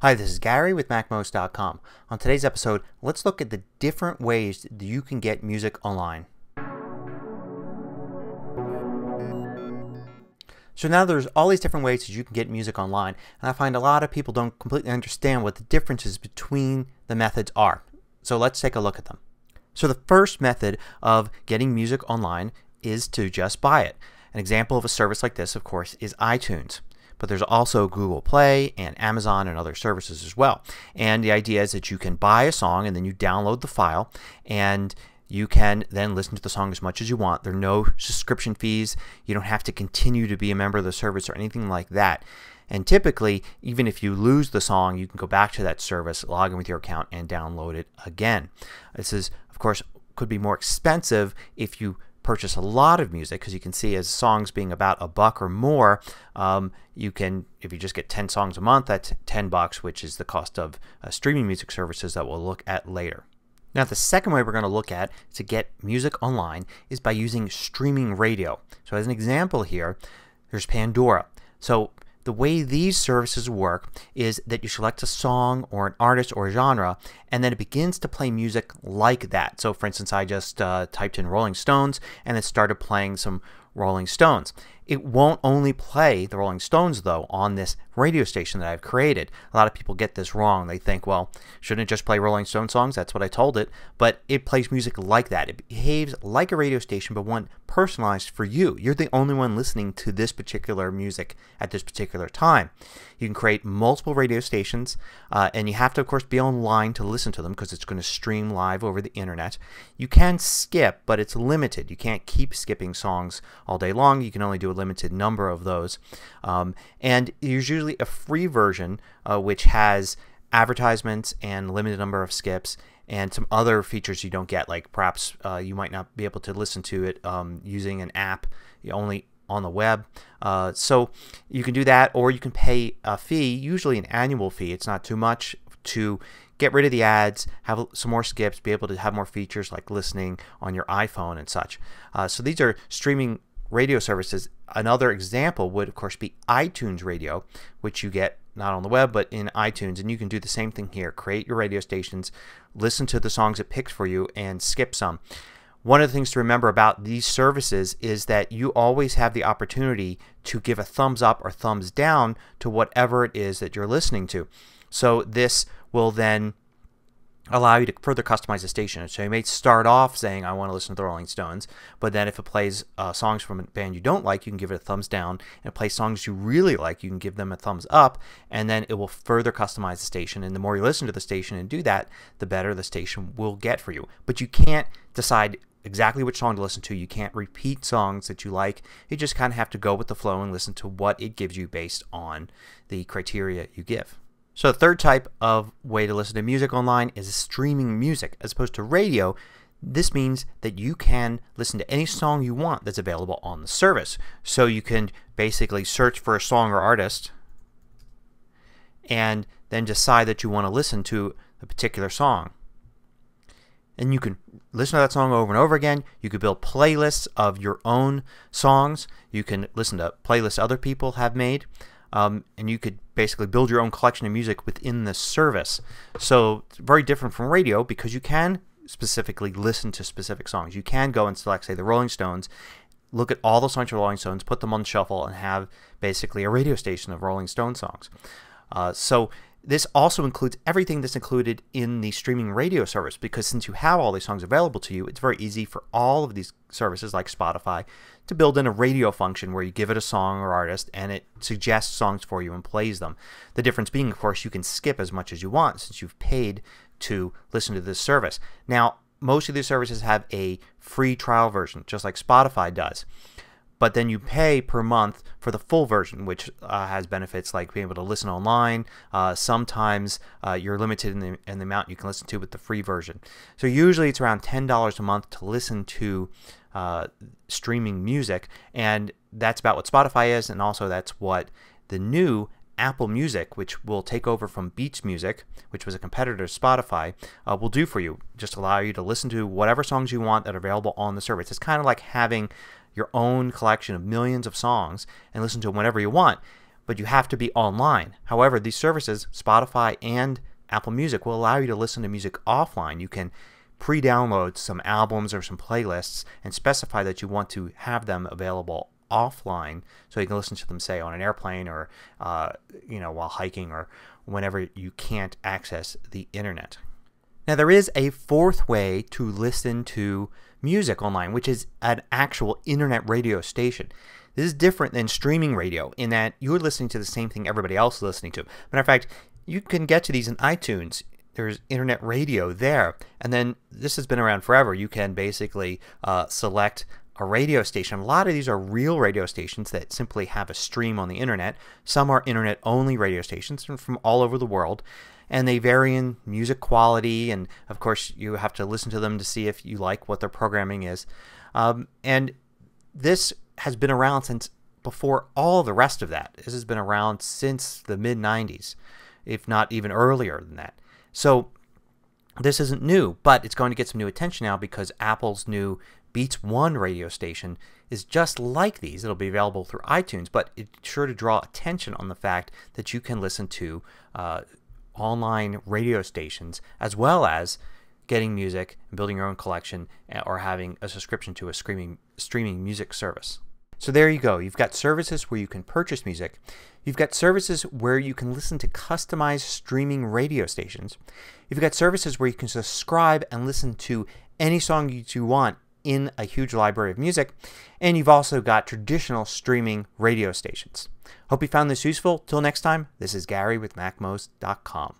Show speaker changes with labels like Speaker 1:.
Speaker 1: Hi, this is Gary with MacMost.com. On today's episode, let's look at the different ways that you can get music online. So now there's all these different ways that you can get music online, and I find a lot of people don't completely understand what the differences between the methods are. So let's take a look at them. So the first method of getting music online is to just buy it. An example of a service like this, of course, is iTunes. But there's also Google Play and Amazon and other services as well. And the idea is that you can buy a song and then you download the file and you can then listen to the song as much as you want. There are no subscription fees. You don't have to continue to be a member of the service or anything like that. And typically, even if you lose the song, you can go back to that service, log in with your account, and download it again. This is, of course, could be more expensive if you purchase a lot of music, because you can see as songs being about $1 or more, you can, if you just get 10 songs a month, that's $10, which is the cost of streaming music services that we'll look at later. Now the second way we're going to look at to get music online is by using streaming radio. So as an example here, there's Pandora. So the way these services work is that you select a song or an artist or a genre and then it begins to play music like that. So for instance, I just typed in Rolling Stones and it started playing some Rolling Stones. It won't only play the Rolling Stones though on this radio station that I've created. A lot of people get this wrong. They think, well, shouldn't it just play Rolling Stone songs? That's what I told it. But it plays music like that. It behaves like a radio station, but one personalized for you. You're the only one listening to this particular music at this particular time. You can create multiple radio stations and you have to, of course, be online to listen to them because it's going to stream live over the internet. You can skip, but it's limited. You can't keep skipping songs all day long. You can only do a limited number of those. And there's usually a free version which has advertisements and limited number of skips and some other features you don't get, like perhaps you might not be able to listen to it using an app only on the web. So you can do that, or you can pay a fee, usually an annual fee. It's not too much, to get rid of the ads, have some more skips, be able to have more features like listening on your iPhone and such. So these are streaming radio services. Another example would of course be iTunes Radio, which you get not on the web but in iTunes, and you can do the same thing here. Create your radio stations, listen to the songs it picks for you, and skip some. One of the things to remember about these services is that you always have the opportunity to give a thumbs up or thumbs down to whatever it is that you're listening to. So this will then allow you to further customize the station. So you may start off saying, I want to listen to the Rolling Stones, but then if it plays songs from a band you don't like, you can give it a thumbs down, and it plays songs you really like, you can give them a thumbs up, and then it will further customize the station. And the more you listen to the station and do that, the better the station will get for you. But you can't decide exactly which song to listen to. You can't repeat songs that you like. You just kind of have to go with the flow and listen to what it gives you based on the criteria you give. So the third type of way to listen to music online is streaming music. As opposed to radio, this means that you can listen to any song you want that's available on the service. So you can basically search for a song or artist and then decide that you want to listen to a particular song. And you can listen to that song over and over again. You could build playlists of your own songs. You can listen to playlists other people have made. And you could basically build your own collection of music within the service. So it's very different from radio because you can specifically listen to specific songs. You can go and select, say, the Rolling Stones, look at all the songs of Rolling Stones, put them on shuffle, and have basically a radio station of Rolling Stone songs. So this also includes everything that's included in the streaming radio service, because since you have all these songs available to you, it's very easy for all of these services like Spotify to build in a radio function where you give it a song or artist and it suggests songs for you and plays them. The difference being, of course, you can skip as much as you want since you've paid to listen to this service. Now, most of these services have a free trial version, just like Spotify does. But then you pay per month for the full version, which has benefits like being able to listen online. Sometimes you're limited in the amount you can listen to with the free version. So usually it's around $10 a month to listen to streaming music, and that's about what Spotify is, and also that's what the new Apple Music, which will take over from Beats Music, which was a competitor to Spotify, will do for you. Just allow you to listen to whatever songs you want that are available on the service. It's kind of like having your own collection of millions of songs and listen to them whenever you want. but you have to be online. However, these services, Spotify and Apple Music, will allow you to listen to music offline. You can pre-download some albums or some playlists and specify that you want to have them available offline so you can listen to them, say, on an airplane or while hiking or whenever you can't access the internet. Now there is a fourth way to listen to music online, which is an actual internet radio station. This is different than streaming radio in that you're listening to the same thing everybody else is listening to. Matter of fact, you can get to these in iTunes. There's internet radio there, and then this has been around forever. You can basically select a radio station. A lot of these are real radio stations that simply have a stream on the internet. Some are internet only radio stations from all over the world, and they vary in music quality, and of course you have to listen to them to see if you like what their programming is. And this has been around since before all the rest of that. This has been around since the mid-90s, if not even earlier than that. So this isn't new, but it's going to get some new attention now because Apple's new Beats One radio station is just like these. It'll be available through iTunes, but it's sure to draw attention on the fact that you can listen to online radio stations as well as getting music and building your own collection or having a subscription to a streaming music service. So there you go. You've got services where you can purchase music. You've got services where you can listen to customized streaming radio stations. You've got services where you can subscribe and listen to any song you want in a huge library of music. And you've also got traditional streaming radio stations. Hope you found this useful. Till next time, this is Gary with MacMost.com.